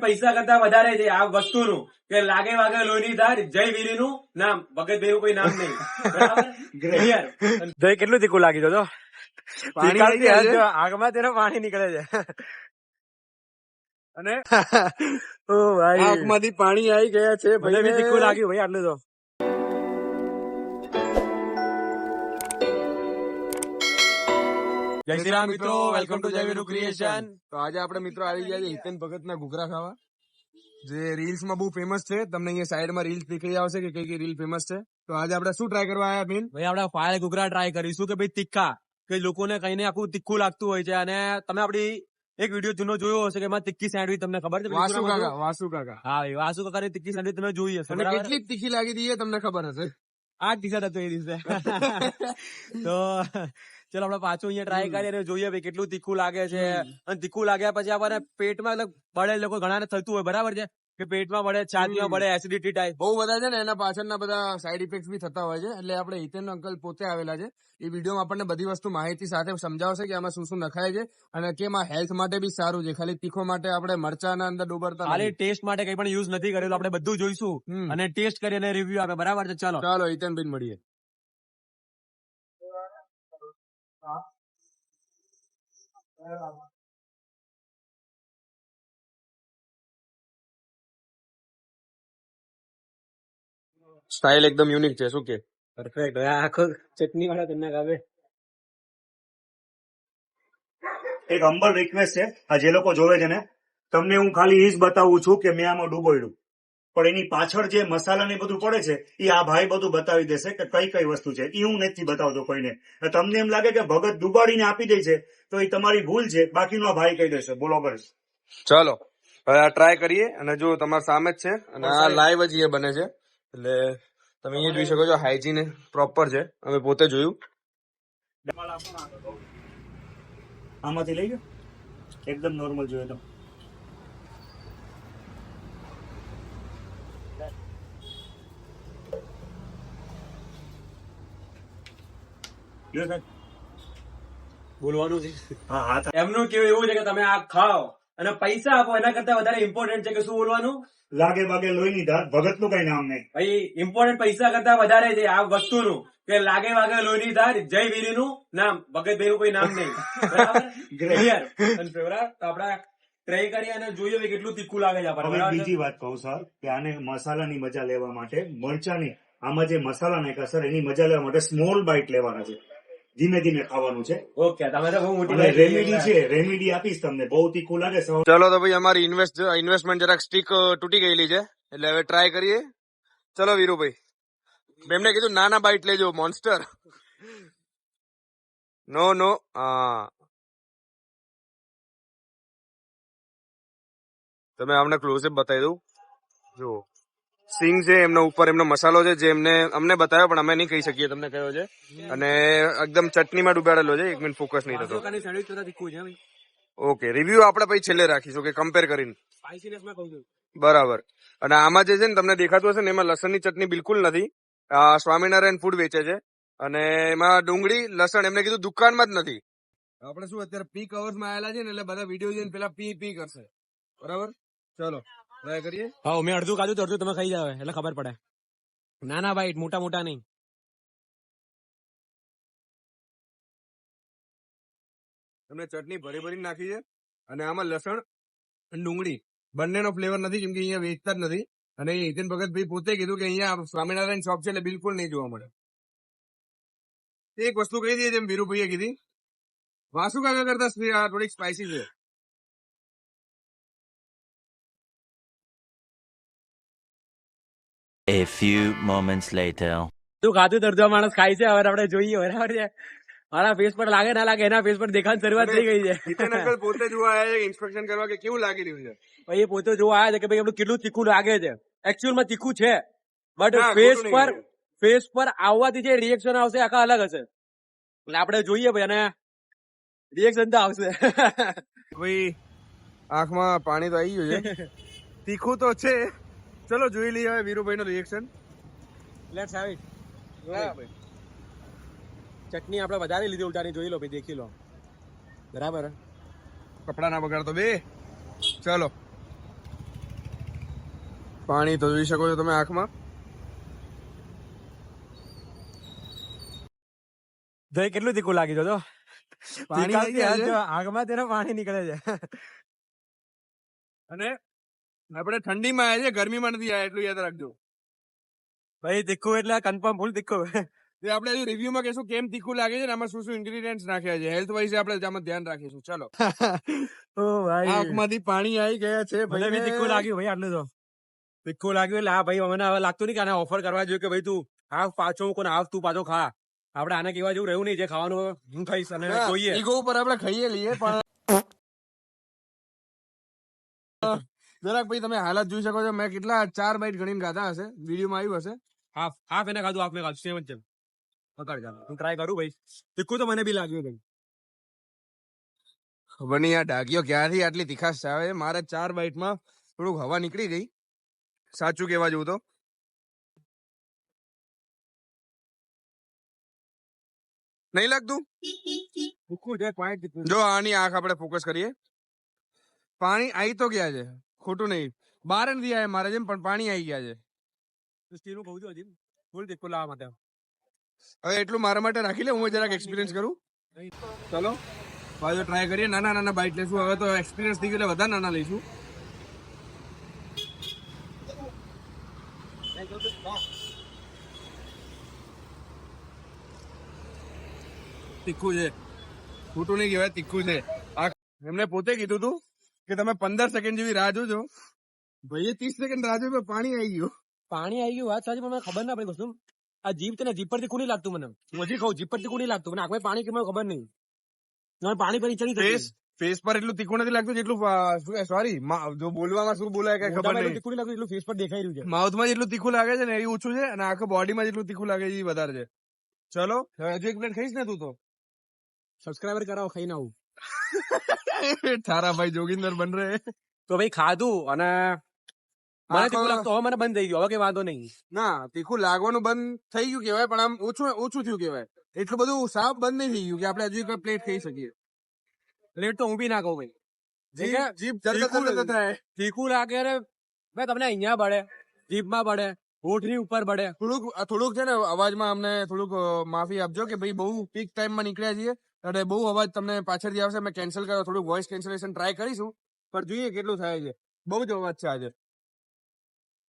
પૈસા કરતા વધારે છે આ વસ્તુનું કે લાગે વાગે લોહીની ધાર જય વીરીનું નામ ભગત ભેરું કોઈ નામ નહીં. બરાબર ક્લિયર. જય કેટલું તીખું લાગી તો આગમાં તેનો પાણી નીકળે છે અને ઓ ભાઈ આંખમાંથી પાણી આવી ગયા છે. મને બી તીખું લાગ્યું ભાઈ આટલું તો. જય શ્રી રામ મિત્રો, વેલકમ ટુ જય વીરુ ક્રિએશન. તો આજે આપણે મિત્રો આવી ગયા છે હિતેન ભગત ના ઘૂઘરા ખાવા, જે રીલ્સ માં બહુ ફેમસ છે. તમને અહીંયા સાઈડ માં રીલ્સ દેખાઈ આવશે કે કઈ કઈ રીલ ફેમસ છે. તો આજે આપણે શું ટ્રાય કરવા આવ્યા બેન? ભાઈ આપણે ફાયર ઘૂઘરા ટ્રાય કરીશું કે ભાઈ તીખા, કે લોકોને કઈ ને આખું તીખું લાગતું હોય છે. અને તમે આપડી એક વિડીયો જૂનો જોયો હશે કે એમાં તીખી સેન્ડવીચ તમને ખબર છે? વાસુ કાકા હા ભાઈ વાસુ કાકાની તીખી સેન્ડવીચ તમે જોઈ હશે. અને કેટલી તીખી લાગી હતી એ તમને ખબર હશે. આ ટી-શર્ટ હતું એ દિવસે. તો ચલો આપણે પાછું અહીંયા ટ્રાય કરીએ અને જોઈએ ભાઈ કેટલું તીખું લાગે છે. અને તીખું લાગ્યા પછી આપણને પેટમાં બળે, લોકો ઘણાને થતું હોય બરાબર છે કે પેટમાં બળે, છાતીમાં બળે, એસિડિટી ટાઈપ બહુ બધા છે ને એના પાછળના બધા સાઈડ ઇફેક્ટ બી થતા હોય છે. એટલે આપણે હિતેન અંકલ પોતે આવેલા છે. એ વિડીયોમાં આપણને બધી વસ્તુ માહિતી સાથે સમજાવશે કે આમાં શું શું નખાય છે અને કેમ આ હેલ્થ માટે બી સારું છે. ખાલી તીખો માટે આપણે મરચાના અંદર ડૂબરતા ખાલી ટેસ્ટ માટે કઈ પણ યુઝ નથી કરેલું. આપણે બધું જોઈશું અને ટેસ્ટ કરીને રિવ્યુ આપે બરાબર છે. ચાલો હિતેનભાઈ મળીએ. સ્ટાઇલ એકદમ યુનિક છે. શું કે પરફેક્ટ. આખો ચટણી વાળા તમને આવે. એક હમ્બલ રિક્વેસ્ટ છે, આ જે લોકો જોવે છે ને, તમને હું ખાલી એ જ બતાવું છું કે મેં આમાં ડૂબોયડું, પણ એની પાછળ જે મસાલા ને બધું પડે છે એ આ ભાઈ બધું બતાવી દેશે કે કઈ કઈ વસ્તુ છે. એ હું નથી બતાવતો કોઈને. તમને એમ લાગે કે ભગત ડુબાડીને આપી દે છે તો એ તમારી ભૂલ છે, બાકીનો આ ભાઈ કહી દેશે. બોલો બસ. ચાલો હવે આ ટ્રાય કરીએ. અને જો તમારા સામે જ છે અને આ લાઈવ જ એ બને છે, એટલે તમે અહીંયા જોઈ શકો છો. હાઇજીન પ્રોપર છે, અમે પોતે જોયું. આમાંથી લઈ ગયો એકદમ નોર્મલ જોઈએ તો. બોલવાનું છે. હા હા. એમનું કેવું એવું છે કે તમે આ ખાઓ અને પૈસા આપો, એના કરતા વધારે ઇમ્પોર્ટન્ટ છે કે શું બોલવાનું? લાગે વાગે લોહીની ધાર ભગત નું કઈ નામ નહીં. ભાઈ ઇમ્પોર્ટન્ટ પૈસા કરતા વધારે છે આ વસ્તુનું કે લાગે વાગે લોહીની ધાર જય વીરીનું નામ ભગત ભેરું કોઈ નામ નહીં. બરાબર ક્લિયર. તો આપણે ટ્રાય કરીએ અને જોઈએ કે કેટલું તીખું લાગે છે આપણને. હવે બીજી વાત કહું સર કે આને મસાલાની મજા લેવા માટે મરચાની આમાં જે મસાલા નાખ્યા સર એની મજા લેવા માટે સ્મોલ બાઇટ લેવાના છે, ધીમે ધીમે ખાવાનું છે. ઓકે, તમે તો બહુ મોટી રેમેડી છે, રેમેડી આપીશ તમને. બહુ તીખું લાગે સર. ચલો તો ભાઈ અમારી ઇન્વેસ્ટમેન્ટ જરાક સ્ટીક તૂટી ગયેલી છે, એટલે હવે ટ્રાય કરીએ. ચલો વીરુભાઈ, એમને કીધું નાના બાઈટ લેજો મોન્સ્ટર. નો હા તમે અમને ક્લોઝઅપ બતાવી દઉં. જો સિંગ છે એમના ઉપર, એમનો મસાલો છે જે અમને બતાવ્યો પણ અમે નહીં કહી શકીએ તમને કયો છે. અને એકદમ ચટણીમાં ડૂબાડેલો છે. એક મિનિટ ફોકસ નહીં થતો. ઓકે, રિવ્યુ આપણે પછી છેલ્લે રાખીશું કે કમ્પેર કરીને. બરાબર. અને આમાં જે છે ને તમને દેખાતું હશે ને, એમાં લસણની ચટણી બિલકુલ નથી. સ્વામિનારાયણ ફૂડ વેચે છે અને એમાં ડુંગળી લસણ એમને કીધું દુકાનમાં જ નથી. આપણે શું અત્યારે પીક અવર્સમાં આવેલા છે ને, એટલે બધા વિડીયો જોઈને પેલા પી કરશે. બરાબર, ચલો ટ્રાય કરીએ. હા, મેં અડધું ખાધું તો અડધું તમે ખાઈ જાવ એટલે ખબર પડે. નાના બાઈટ, મોટા મોટા નહીં. તમને ચટણી ભરી ભરી નાખી છે અને આમાં લસણ અને ડુંગળી બંનેનો ફ્લેવર નથી, કેમ કે અહીંયા વેચતા જ નથી. અને હિતેન ભગતભાઈ પોતે કીધું કે અહીંયા સ્વામિનારાયણ શોપ છે એટલે બિલકુલ નહીં જોવા મળે. એક વસ્તુ કહી દઈએ જેમ વીરુભાઈએ કીધી, વાસુ કાકા કરતા થોડીક સ્પાઇસી છે. A few moments later. તું ખાતું તો અડધો માણસ ખાય છે. હવે આપણે જોઈએ બરાબર છે. મારા ફેસ પર લાગે ના લાગે, એના ફેસ પર દેખાવાની શરૂઆત થઈ ગઈ છે. હિતેન અંકલ પોતે જોવા આવ્યા છે ઇન્સ્પેક્શન કરવા કે કેવું લાગી રહ્યું છે. ભાઈ એ પોતે જોવા આવ્યા છે કે ભાઈ આપણું કેટલું તીખું લાગે છે. એકચ્યુઅલમાં તીખું છે, બટ ફેસ પર આવવાથી જે રિએક્શન આવશે આખા અલગ હશે. એટલે આપણે જોઈએ ભાઈ, અને રિએક્શન તો આવશે. ભાઈ આંખમાં પાણી તો આવી ગયું છે. તીખું તો છે. ચલો જોઈ લઈએ હવે વીરુભાઈ નું રિએક્શન. Let's have it. ચટણી આપણે વધારે લીધી ઉલટાની, જોઈ લો ભાઈ, દેખી લો. બરાબર, કપડા ના બગાડતો બે. ચલો પાણી તો જોઈ શકો છો તમે આંખમાં. દહીં કેટલું તીખું લાગી તો પાણી આવી ગયા છે. આગમાં તેના પાણી નીકળે છે. અને આપણે ઠંડીમાં આવ્યા છે, ગરમીમાં નથી આવ્યા, એટલું યાદ રાખજો. ભાઈ તીખું એટલે કન્ફર્મ ફૂલ તીખું. તે આપણે હજુ રિવ્યુમાં કહેશું કેમ તીખું લાગે છે ને આમાં શું શું ઇન્ગ્રેડિયન્ટ્સ નાખ્યા છે. હેલ્થ વાઇઝ આપણે આમાં ધ્યાન રાખીશું. ચલો, ઓ ભાઈ આંખમાંથી પાણી આવી ગયા છે. મને બી તીખું લાગ્યું ભાઈ. આટલું તો તીખું લાગ્યું એટલે હા ભાઈ મને હવે લાગતું નહીં કે આને ઓફર કરવા જોઈએ કે ભાઈ તું હાફ પાછો કોને હાફ તું પાછો ખા. આપણે આને કેવા જેવું રહ્યું નહીં, જે ખાવાનું હું ખાઈશ અને જોઈએ. ઈગો ઉપર આપણે ખાઈએ લઈએ પણ જરાક ભાઈ તમે હાલત જોઈ શકો છો. મેં કેટલા 4 બાઈટ ગણીને ખાધા હશે, વિડીયોમાં આવ્યું હશે. હાફ હાફ એને ખાધું, હાફ મેં ખાધું, સેમ જ છે. પકડ જા, હું ટ્રાય કરું ભાઈ. તીખું તો મને બી લાગ્યું ભાઈ. ખબર નહીં આ ડાઘીઓ ક્યાંથી આટલી તીખાશ આવે છે. મારે 4 બાઈટમાં થોડુંક હવા નીકળી ગઈ, સાચું કહેવા જેવું તો. નહીં લાગતું? તીખું છે, ક્વાઈટ તીખું. જો આની આંખ આપણે ફોકસ કરીએ. પાણી આવી તો ગયા છે, ખોટું નહીં. બહાર નથી આવ્યા મારે જેમ, પણ પાણી આવી ગયા છે. સ્ટીલનું કહું છું હજી ફૂલ તીખું લાવવા માટે. હવે એટલું મારા માટે રાખી લે, હું જરાક એક્સપિરિયન્સ કરું. ચલો પાછો ટ્રાય કરીએ. નાના નાના બાઈટ લઈશું. હવે તો એક્સપિરિયન્સ થઈ ગયો એટલે વધારે નાના લઈશું. તીખું છે, ખોટું નહીં કહેવાય, તીખું છે. આ એમને પોતે કીધું હતું કે તમે 15 સેકન્ડ જેવી રાહ જોજો. ભાઈએ 30 સેકન્ડ રાહ જોઈ, પાણી આવી ગયું. પાણી આવી ગયું વાત સાચી, પણ મને ખબર ના પડી કશું. આ જીભ છે ને, જીભ પર તીખું નહીં લાગતું મને. હું હજી ખાઉં, જીભ પર તીખું નહીં લાગતું મને. આંખમાં પાણી કે મને ખબર નહીં. મને પાણી પર ઈચ્છા નહીં થતી. ફેસ પર એટલું તીખું નથી લાગતું જેટલું સોરી જો બોલવામાં શું બોલાય કઈ ખબર મોઢામાં એટલું નહીં. તીખું નહીં લાગતું એટલું ફેસ પર દેખાઈ રહ્યું છે. માઉથમાં જેટલું તીખું લાગે છે ને એ ઓછું છે, અને આખો બોડીમાં જેટલું તીખું લાગે છે એ વધારે છે. ચલો હજુ એક પ્લેટ ખાઈશ ને તું તો. સબસ્ક્રાઈબર કરાવો, ખાઈને આવું. તારા ભાઈ જોગિંદર બન રહે. તો ભાઈ ખાધું અને મને તીખું લાગતું, હવે મને બંધ થઈ ગયું. હવે કઈ વાંધો નહીં. ના, તીખું લાગવાનું બંધ થઈ ગયું કેવાય, પણ આમ ઓછું થયું કેવાય. એટલું બધું સાફ બંધ નહીં થઈ ગયું કે આપણે હજુ એક પ્લેટ ખાઈ શકીએ. પ્લેટ તો હું બી ના કહું ભાઈ. જીભ જરકત થાય. તીખું લાગે રે ભાઈ, તમને અહીંયા બળે, જીભમાં બળે, હોઠની ઉપર બળે. થોડુંક છે ને અવાજમાં અમને થોડુંક માફી આપજો કે ભાઈ બહુ પીક ટાઈમમાં નીકળ્યા છીએ અને બહુ અવાજ તમને પાછળથી આવશે. મેં કેન્સલ કર્યો, થોડુંક વોઇસ કેન્સલેશન ટ્રાય કરીશું, પણ જોઈએ કેટલું થાય છે. બહુ જ અવાજ છે આજે.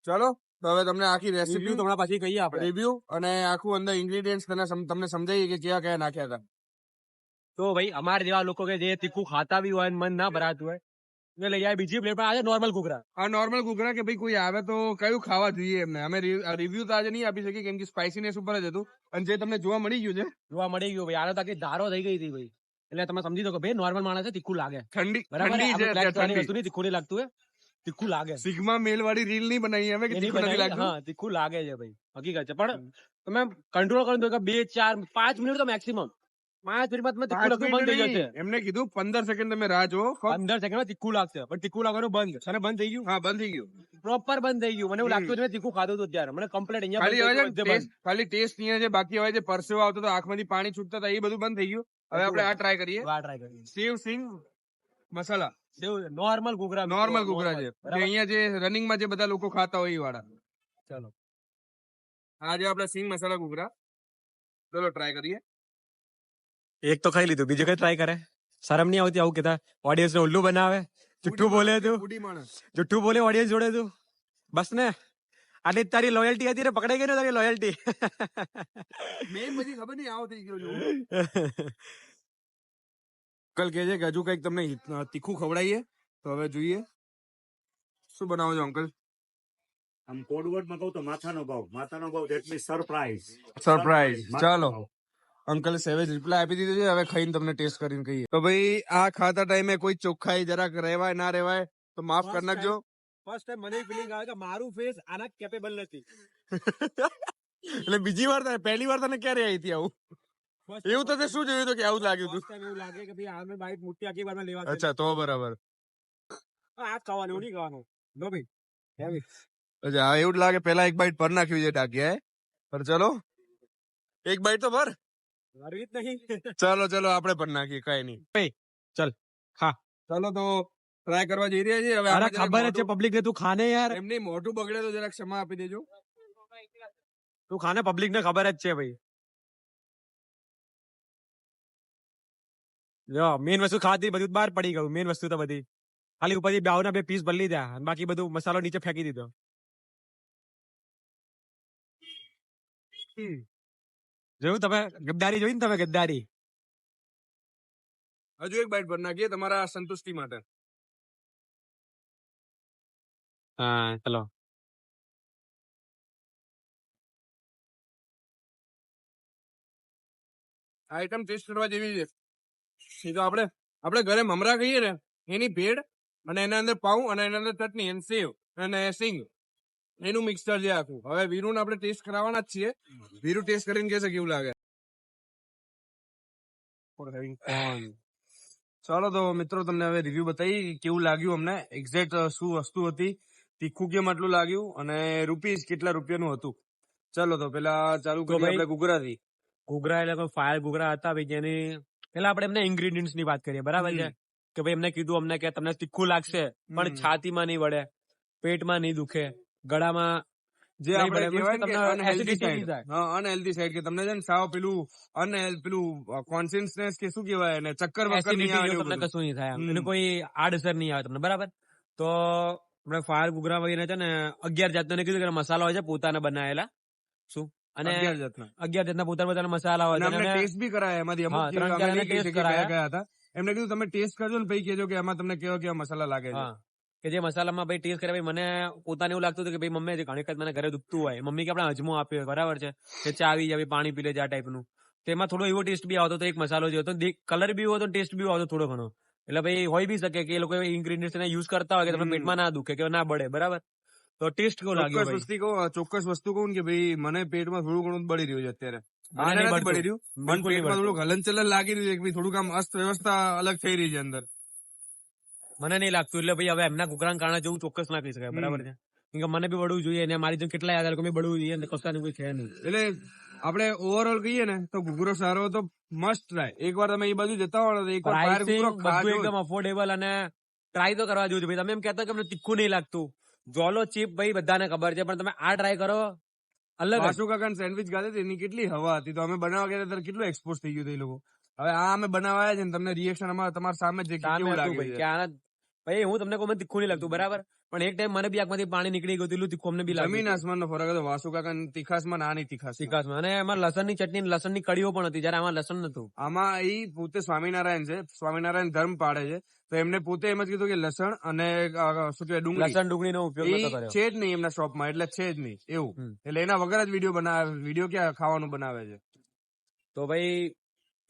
ચલો તો હવે તમને આખી રેસીપી રિવ્યુ તમને પછી કહીએ આપણે. રિવ્યુ અને આખું અંદર ઇન્ગ્રેડિયન્ટ્સ તમને સમજાવીએ કે કયા કયા નાખ્યા હતા. તો ભાઈ અમારા જેવા લોકો કે જે તીખું ખાતા બી હોય અને મન ના ભરાતું હોય એ લઈ આવે બીજી પ્લેટ. પણ આજે નોર્મલ ઘૂઘરા. આ નોર્મલ ઘૂઘરા કે ભાઈ કોઈ આવે તો કયું ખાવા જોઈએ એમને. અમે રિવ્યુ તો આજે નહીં આપી શકીએ કેમ કે સ્પાઇસીનેસ ઉપર જ હતું, અને જે તમને જોવા મળી ગયું છે જોવા મળી ગયું ભાઈ. આને તો આખી ધારો થઈ ગઈ હતી ભાઈ. એટલે તમે સમજી દો કે ભાઈ નોર્મલ માણસ છે, તીખું લાગે. બરાબર ઠંડી છે આપણે ઠંડી. વસ્તુ નહીં, તીખું નહીં લાગતું હોય, તીખું લાગે. સિગ્મા મેલ વાળી રીલ નહીં બનાવી અમે કે એની તીખું નથી બનાવી, લાગતું. હા તીખું લાગે છે ભાઈ, હકીકત છે. પણ તમે કંટ્રોલ કરો તો 2, 4, 5 મિનિટ તો મેક્સિમમ. 5 મિનિટમાં તમે તીખું લાગતું બંધ થઈ જશે. એમને કીધું 15 સેકન્ડ તમે રાહ જુઓ. 15 સેકન્ડમાં તીખું લાગશે, પણ તીખું લાગવાનું બંધ. અને બંધ થઈ ગયું, હા, બંધ થઈ ગયું. પ્રોપર બંધ થઈ ગયું. મને એવું લાગતું હતું મેં તીખું ખાધું હતું ત્યારે. મને કમ્પ્લીટ અહીંયા ખાલી બંધ હવે થઈ ગયું, બધે બંધ. ખાલી ટેસ્ટ અહીંયા છે, બાકી હવે જે પરસેવો આવતો હતો, આંખમાંથી પાણી છૂટતા હતા, એ બધું બંધ થઈ ગયું. હવે આપણે આ ટ્રાય કરીએ. વાહ, try કરીએ. સેવ સિંગ મસાલા. નોર્મલ ઘૂઘરા, નોર્મલ ઘૂઘરા છે, જે બરાબર? અહીંયા જે રનિંગમાં જે બધા લોકો ખાતા હોય એ વાળા. ચલો આ જે આપણે સિંગ મસાલા ઘૂઘરા, ચલો ટ્રાય કરીએ. એક તો ખાઈ લીધું, બીજું કઈ ટ્રાય કરે? શરમ નહીં આવતી આવું કેતા? ઓડિયન્સ ને ઉલ્લુ બનાવે, જુઠ્ઠું બોલે તું, બુડી માણસ. જુઠ્ઠું બોલે ઓડિયન્સ જોડે તું. બસ ને, આટલી જ તારી લોયલ્ટી હતી ને, પકડાઈ ગઈ ને તારી લોયલ્ટી. મેં પછી ખબર નહીં આવો થઈ ગયો છું. અંકલ કહે છે કે હજુ કઈક તમને તીખું ખવડાવીએ, તો હવે જોઈએ શું બનાવો છો અંકલ. આમ કોડવર્ડમાં કહું તો માથાનો ભાવ ધેટ મીન્સ સરપ્રાઈઝ. સરપ્રાઈઝ. ચાલો, અંકલે સેવેજ રિપ્લાય આપી દીધો છે, હવે ખાઈને તમને ટેસ્ટ કરીને કહીએ. તો ભાઈ આ ખાતા ટાઈમે કોઈ ચોખ્ખાઈ જરાક રહેવાય ના રહેવાય તો માફ કરી નાખજો. ફર્સ્ટ ટાઈમ મને ફીલિંગ આવે કે મારું ફેસ આના કેપેબલ નથી. એટલે બીજી વાર થાય, પહેલી વાર તને ક્યારે આવી હતી આવું? એવું તો તે શું જોયું હતું કે આવું લાગ્યું હતું? First time એવું લાગે કે ભાઈ આમે બાઈટ મોટી આખી વારમાં લેવા. અચ્છા, તો બરાબર. આ ખાવાનું એવું નહીં ખાવાનું. નો ભાઈ હેવી. અચ્છા, હા, એવું જ લાગે પેલા એક બાઈટ પર નાખ્યું છે ટાંકીએ, પર ચલો એક બાઈટ તો ભર. મારી જ નહીં. ચલો આપણે પર નાખીએ, કઈ નહીં. ચલ ખા. ચલો તો ટ્રાય કરવા જઈ રહ્યા છીએ હવે અરે આમાં જરાક ખબર જ છે મોઢું- પબ્લિક ને, તું ખાને યાર, એમની મોઢું બગડે તો જરાક ક્ષમા આપી દેજો. તું ખાને, પબ્લિક ને ખબર જ છે ભાઈ. જો મેન વસ્તુ ખાધી બધું બહાર પડી ગયું, મેન વસ્તુ તો બધી ખાલી ઉપરથી બ્યાવના 2 પીસ ભરી લીધા અને બાકી બધું મસાલો નીચે ફેંકી દીધો. જોયું તમે ગદ્દારી, જોઈ ને તમે ગદ્દારી. હજુ એક બાઈટ ભરી નાખીએ તમારા સંતુષ્ટિ માટે. હા ચલો. આ આઈટમ ટેસ્ટ કરવા જેવી છે. એ તો આપણે ઘરે મમરા કહીએ ને એની ભેળ, અને એના અંદર પાઉં, અને એના અંદર ચટણી અને સેવ અને સિંગ, એનું મિક્સચર છે આખું. હવે વીરુને આપણે ટેસ્ટ કરાવવાના જ છીએ. વીરુ ટેસ્ટ કરીને કહેશે કેવું લાગે. ચાલો તો મિત્રો, તમને હવે રિવ્યુ બતાવી કેવું લાગ્યું અમને, એક્ઝેક્ટ શું વસ્તુ હતી, તીખું કેમ આટલું લાગ્યું, અને રૂપીસ કેટલા રૂપિયાનું હતું. ચાલો તો પેલા ચાલુ કરીએ ભાઈ- આપણે ઘૂઘરાથી. ઘૂઘરા એટલે કોઈ ફાયર ઘૂઘરા હતા ભાઈ, જેની પેલા આપણે એમને ઇન્ગ્રેડિયન્ટ્સ ની વાત કરીએ, બરાબર છે? કે ભાઈ એમને કીધું અમને કે તમને તીખું લાગશે પણ છાતીમાં નહીં વળે, પેટમાં નહીં દુખે, ગળામાં જે નહીં આપણે વળે, કહેવાય ને કે તમને unhealthy acidity નહીં side. થાય. હા, unhealthy side, કે તમને છે ને સાવ પેલું પેલું કોન્શિયસનેસ કે શું કહેવાય એને, ચક્કર વક્કર નહીં Acidity આવે જેવું એવું તમને બધું. કશું નહીં થાય આમ. હમ. એનું કોઈ આડઅસર નહીં આવે તમને, બરાબર? તો આપણે ફાયર ઘૂઘરા વગેરે છે ને 11 જાતનો કીધું કે મસાલા હોય છે પોતાના બનાવેલા, શું, અને 11 જાતના. 11 જાતના પોતાના મસાલા હોય અને છે. અમને અને ટેસ્ટ બી કરાયા એમાંથી અમુક હા, જે 3-4 અમે નહીં કહી ટેસ્ટ શકીએ કરાયા. કયા હતા. એમને કીધું તમે ટેસ્ટ કરજો ને પછી કહેજો કે એમાં તમને કેવા કેવા મસાલા લાગે છે. હા, કે જે મસાલામાં ભાઈ ટેસ્ટ કરે, ભાઈ મને પોતાને એવું લાગતું હતું કે ભાઈ મમ્મી ઘણી વખત મને ઘરે દુખતું હોય, મમ્મી કે આપણે અજમો આપ્યો, બરાબર છે, કે ચા આવી જાય, પાણી પી લે છે, આ ટાઈપનું. તો એમાં થોડો એવો ટેસ્ટ બી આવતો હતો, એક મસાલો જે હતો કલર બી હતો, ટેસ્ટ બી આવતો થોડો ઘણો. એટલે ભાઈ હોય બી શકે કે એ લોકો ઇન્ગ્રેડિયન્ટ્સ યુઝ કરતા હોય કે તમને પેટમાં ના દુખે કે ના બળે, બરાબર? તો ટેસ્ટ કેવો લાગ્યો ભાઈ? ચોક્કસ વસ્તુ કહું ને કે ભાઈ મને પેટમાં થોડું ઘણું બળી રહ્યું છે અત્યારે. મને આને નહીં નથી બળતું. બળી રહ્યું, પણ બિલકુલ નહીં પેટમાં બળતું. થોડુંક હલનચલન લાગી રહ્યું છે કે ભાઈ થોડુંક આમ અસ્ત વ્યવસ્થા અલગ થઈ રહી છે અંદર. મને નહીં લાગતું. એટલે ભાઈ હવે એમના ઘૂઘરાના કારણે જવું ચોક્કસ ના કહી શકાય, બરાબર છે? કેમ કે મને બી બળવું જોઈએ, અને મારી જેમ કેટલા યાદ લોકો બળવું જોઈએ, અને કશાનું કોઈ છે નહીં. એટલે આપણે ઓવરઓલ કહીએ ને તો ઘૂઘરો સારો તો મસ્ટ ટ્રાય. એકવાર તમે એ બાજુ જતા હો તો એકવાર ફાયર Pricing ઘૂઘરો બધું ખાજો. એકદમ અફોર્ડેબલ, અને ટ્રાય તો કરવા જેવું છે ભાઈ. તમે એમ કહેતા કે અમને તીખું નહીં લાગતું, જોલો ચીપ ભાઈ બધાને ખબર છે, પણ તમે આ ટ્રાય કરો, અલગ જ. વાસુ કાકાની સેન્ડવિચ ખાધી હતી, એની કેટલી હવા હતી. તો અમે બનાવવા ગયા ત્યારે કેટલું એક્સપોઝ થઈ ગયું હતું એ લોકો. હવે આ અમે બનાવાયા છે ને તમને રિએક્શન તમારા સામે જ દેખી સામે કેવું હતું લાગે ભાઈ છે. કે આના ભાઈ હું તમને કહું મને તીખું નહીં લાગતું, બરાબર? પણ એક ટાઈમ મને બી આંખમાંથી પાણી નીકળી ગયું, એટલું તીખું અમને બી જમીન લાગ્યું આસમાનનો ફરક હતો વાસુ કાકાની તીખાસમાં ને આની તીખાસ. તીખાસમાં. અને એમાં લસણની ચટણી, લસણની કડીઓ પણ હતી, જયારે આમાં લસણ નતું. આમાં એ પોતે સ્વામિનારાયણ છે, સ્વામિનારાયણ ધર્મ પાડે છે. તો એમને પોતે એમ જ કીધું કે લસણ અને શું કહેવાય ડુંગળી લસણ ડુંગળીનો ઉપયોગ નતો એ કર્યો. છે જ નહીં એમના શોપમાં, એટલે છે જ નહીં એવું. હમ. એટલે એના વગર જ વિડીયો બનાવે. વિડીયો ક્યાં ખાવાનું બનાવે છે. તો ભાઈ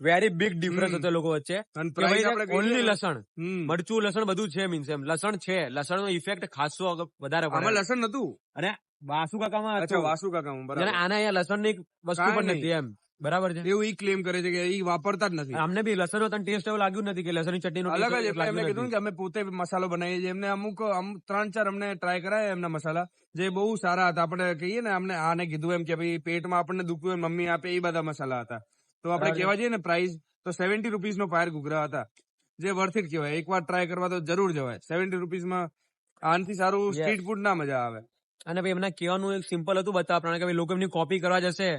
વેરી બિગ ડિફરન્સ હમ. હતો લોકો વચ્ચે. અને કે ભાઈ price આપણે કહીએ ઓનલી ને- લસણ, હમ. મરચું, લસણ બધું છે, મીન્સ એમ લસણ છે, લસણનો ઇફેક્ટ ખાસો વધારે આમાં પડે. લસણ નતું. અને વાસુ કાકામાં અચ્છા, હતું. વાસુ કાકા જેને બરાબર. આને અહીંયા લસણની એક વસ્તુ કાંઈ પણ નહીં. નથી એમ, બરાબર છે? એવું ઈ ક્લેમ કરે છે કે ઈ વાપરતા જ નથી. અમને બી લસણનો તને ટેસ્ટ એવું લાગ્યું નથી કે લસણની ચટણીનો અલગ taste જ. એટલે એમને લાગ્યું કીધું ને નથી. કે અમે પોતે મસાલો બનાવીએ છીએ. એમને અમુક 3-4 અમને ટ્રાય કરાયા એમના મસાલા, જે બહુ સારા હતા. આપણે કહીએ ને અમને આને કીધું એમ કે ભાઈ પેટમાં આપણને દુખતું હોય મમ્મી આપે, એ બધા મસાલા હતા. તો આપણે બરાબર. કહેવા જઈએ ને પ્રાઇસ તો 70 રૂપીસનો ફાયર ઘૂઘરા હતા, જે વર્થ ઇટ કહેવાય. એકવાર ટ્રાય કરવા તો જરૂર જવાય. 70 રૂપીસમાં આનાથી સારું Yes. સ્ટ્રીટ ફૂડ ના મજા આવે. અને ભાઈ એમના કહેવાનું એક સિમ્પલ હતું બતાવવા પ્રમાણે કે ભાઈ લોકો એમની કોપી કરવા જશે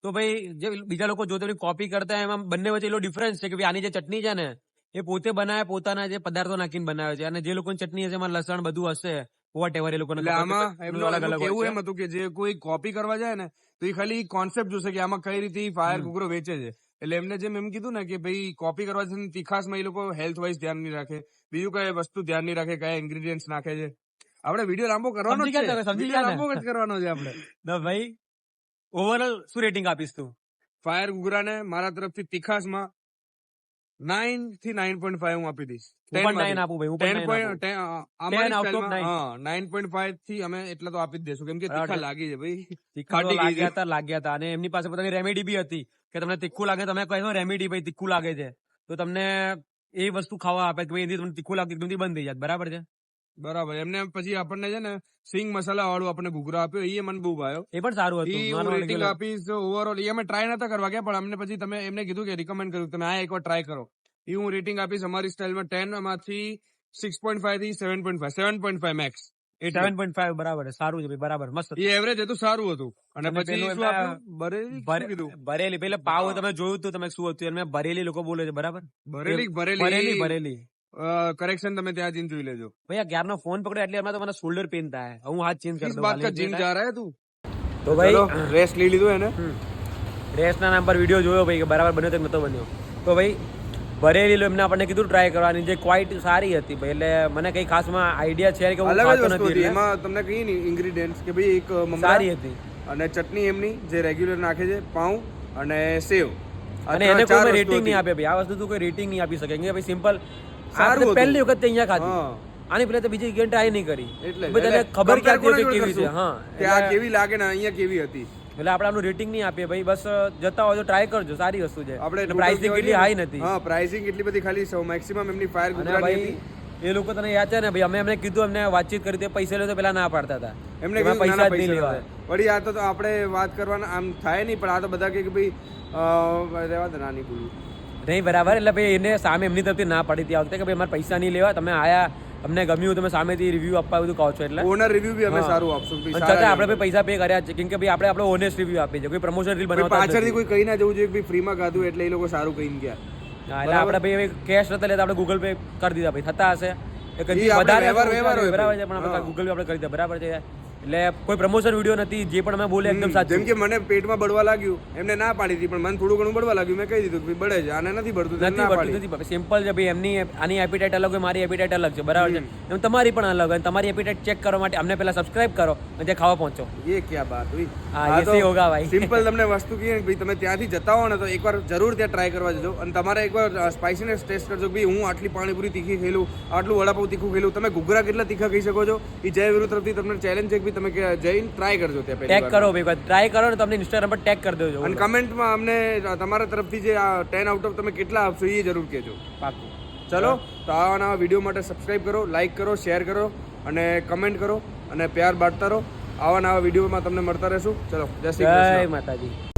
તો ભાઈ જે બીજા લોકો જોતે એમની કોપી કરતા હોય એમાં બંને વચ્ચે એટલો ડિફરન્સ છે કે ભાઈ આની જે ચટણી છે ને એ પોતે બનાવે, પોતાના જે પદાર્થો નાખીને બનાવે છે, અને જે લોકોની ચટણી હશે એમાં લસણ બધું હશે, વોટ એવર એ લોકોને એટલે ખબર આમાં છે. એમનું અલગ અલગ કેવું હોય એમ છે. હતું કે જે કોઈ કોપી કરવા જાય ને તો એ ખાલી કોન્સેપ્ટ જોશે કે આમાં કઈ રીતે ફાયર ઘૂઘરો વેચે છે. એટલે એમને જેમ એમ કીધું ને કે ભાઈ કોપી કરવા છે ને તીખાસમાં એ લોકો હેલ્થ વાઇઝ ધ્યાન નહીં રાખે, બીજું કઈ વસ્તુ ધ્યાન નહીં રાખે, કયા ઇન્ગ્રેડિયન્ટ્સ નાખે છે. આપણે વિડીયો લાંબો કરવાનો જ સમજી ગયા છે. તમે, સમજી વિડીયો ગયા ને? લાંબો જ કરવાનો છે આપણે. ના ભાઈ ઓવરઓલ શું રેટિંગ આપીશ તું? ફાયર ઘૂઘરાને મારા તરફથી તીખાસમાં 9 થી 9.5 હું આપી દઈશ. હું પણ 9 આપું ભાઈ, હું પણ 9 આપું. 10 out of 9. 9.5 થી અમે એટલા તો આપી જ દેશું, કેમ કે તીખા બરાબર. લાગી છે ભાઈ. તીખા તો ફાટી ગઈ છે. લાગ્યા હતા, અને એમની પાસે પોતાની રેમેડી બી હતી કે તમને તીખું લાગે, તમે કહો રેમેડી ભાઈ તીખું લાગે છે તો તમને એ વસ્તુ ખાવા આપે કે ભાઈ એથી તમને તીખું લાગે એકદમથી બંધ થઈ જાય, બરાબર છે? બરાબર. એમને પછી આપણને છે ને સિંગ મસાલા વાળું આપણને ઘૂઘરા આપ્યો, એ મને બહુ ભાવ્યો. એ પણ સારું હતું. ઈ હું નાનું રેટિંગ regular. આપીશ ઓવરઓલ. એ અમે ટ્રાય નતા કરવા ગયા, પણ અમને પછી તમે એમને કીધું કે રિકમેન્ડ કર્યું તમે આ એકવાર ટ્રાય કરો. એ હું રેટિંગ આપીશ અમારી સ્ટાઇલમાં 10 માંથી 6.5 થી 7.5 7.5 મેક્સ 7.5 બરાબર છે, સારું છે ભાઈ, બરાબર મસ્ત. એ એવરેજ હતું, સારું હતું. અને અને પછી પેલું શું એમના આપ્યું? બરેલી શું કીધું? ભરેલી પેલા પાવ તમે જોયું તું તમે શું હતું, એમને ભરેલી લોકો બોલે છે બરાબર. ભરેલી ભરેલી ભરેલી કરેક્શન તમે ત્યાં જઈને જોઈ લેજો. ભાઈ આ ક્યારનો ફોન પકડ્યો એટલે એમાં તો મને શોલ્ડર પેન થાય, હું હાથ ચેન્જ કરી किस દઉં बात का ખાલી जिम એટલે. जा रहा है तू? તો ભાઈ રેસ્ટ લઈ લીધું એને. રેસના નામ પર વિડીયો જોયો ભાઈ કે બરાબર બન્યો તો નતો બન્યો. તો ભાઈ ભરેલી એમને આપણને કીધું ટ્રાય કરવાની, જે ક્વાઇટ સારી હતી ભાઈ, એટલે મને કઈ ખાસમાં આઈડિયા છે કે હું અલગ જ ખાતો વસ્તુ નથી હતી. એટલે એમાં તમને કહી ને ઇન્ગ્રીડિયન્ટ્સ કે ભાઈ એક મમરા સારી હતી. અને ચટણી એમની જે રેગ્યુલર નાખે છે, પાઉં અને સેવ. આ અને ત્રણ એને ચાર કોઈ વસ્તુ રેટિંગ નહીં હતી. આપે ભાઈ, આ વસ્તુ તું કોઈ રેટિંગ નહીં આપી શકે કે ભાઈ સિમ્પલ સારું હતું. પહેલી વખત તે અહીંયા ખાધી, હા. આની પહેલા તો બીજી ક્યાંય ટ્રાય નહીં કરી, એટલે જ. ભાઈ તને એટલે ખબર compare ક્યાંથી કોના હતી જોડે કેવી છે. કરશું? હા કે આ એટલે કેવી લાગે ને અહીંયા કેવી હતી. આપણે આનું રેટિંગ નહીં આપીએ ભાઈ, બસ જતા હોય તો ટ્રાય કરજો, સારી વસ્તુ છે. આપણે પ્રાઇસિંગ કેટલી હાઈ નથી. હા, પ્રાઇસિંગ એટલી બધી ખાલી મેક્સિમમ એમની ફાયર અને ગુજરાતી ભાઈ હતી. એ લોકો તને યાદ છે ને ભાઈ, અમે એમને કીધું, એમને વાતચીત કરી તે પૈસા લે તો પેલા ના પાડતા હતા, એમને એમાં કીધું નાના પૈસા જ નહીં પૈસા લેવા. લેવા. વળી આ તો આપણે વાત કરવાના આમ થાય નહીં, પણ આ તો બધા કહે કે ભાઈ રહેવા દે, નાની બોલું. નહીં બરાબર, એટલે ભાઈ એને સામે એમની તરફથી ના પાડી હતી આ વખતે કે ભાઈ અમારે પૈસા નહીં લેવા, તમે આયા અમને ગમ્યું, તમે સામેથી રિવ્યુ આપવા બધું કહો છો એટલે. ઓનર રિવ્યુ બી અમે હા. સારું આપશું. અને છતાં આપણે ભાઈ પૈસા પે કર્યા છે, કેમ કે ભાઈ આપણે આપણો ઓનેસ્ટ રિવ્યુ આપીએ છીએ, કોઈ પ્રમોશન રીલ ભાઈ બનાવતા જ પાછળથી નથી. કોઈ કહી ના જવું જોઈએ કે ભાઈ ફ્રીમાં ગાધું એટલે એ લોકો સારું કહીને ગયા. હા, એટલે આપણે ભાઈ કેશ નતા લેતા, આપણે ગૂગલ પે કરી દીધા ભાઈ, થતા હશે એ કંઈક ઈ આપણે વધારે વ્યવહાર હોય બરાબર છે, પણ હા. આપણે ગૂગલ પે આપણે કરી દીધા બરાબર છે. એટલે કોઈ પ્રમોશન વિડીયો નથી, જે પણ અમે બોલે એકદમ સાચું. જેમ કે મને પેટમાં બળવા લાગ્યું, એમને ના પાડી હતી, પણ મને થોડું ઘણું બળવા લાગ્યું, મેં કહી દીધું કે ભાઈ બળે છે, આને નથી બળતું, તો નથી ના પડતું, પાડી. નથી સિમ્પલ છે ભાઈ, એમની આની એપિટાઇટ અલગ હોય, મારી એપિટાઇટ અલગ છે બરાબર છે, એમ તમારી પણ અલગ હોય. તમારી એપિટાઇટ ચેક કરવા માટે અમને પહેલા સબસ્ક્રાઇબ કરો અને ત્યાં ખાવા પહોંચો. ये क्या बात हुई? હા, એસે હોગા ભાઈ. સિમ્પલ તમને વસ્તુ કહીએ ને ભાઈ, તમે ત્યાંથી જતા હો ને તો એકવાર જરૂર ત્યાં ટ્રાય કરવા જજો, અને તમારે એકવાર સ્પાઇસીનેસ ટેસ્ટ કરજો કે ભાઈ હું આટલી પાણીપુરી તીખી ખેલું, આટલું વડાપાઉં તીખું ખેલું, તમે ઘૂઘરા કેટલા તીખા ખાઈ શકો છો. એ જય વિરુ તરફથી તમને ચેલેન્જ છે કે ભાઈ તમે જઈને ટ્રાય કરજો ત્યાં પહેલી ટેગ વાર. કરો ભાઈ, ટ્રાય કરો ને તમને ઇન્સ્ટાગ્રામ પર ટેગ કરી દેજો. અને કમેન્ટમાં અમને તમારા તરફથી જે 10 આઉટ ઓફ તમે કેટલા આપશો એ જરૂર કહેજો. પાક્કું. ચલો, તો આવા નવા વિડીયો માટે સબસ્ક્રાઇબ કરો, લાઈક કરો, શેર કરો અને કમેન્ટ કરો અને પ્યાર બાંટતા રહો. આવા નવા વિડીયોમાં તમને મળતા રહેશું. ચલો, જય શ્રી કૃષ્ણ. જય માતાજી.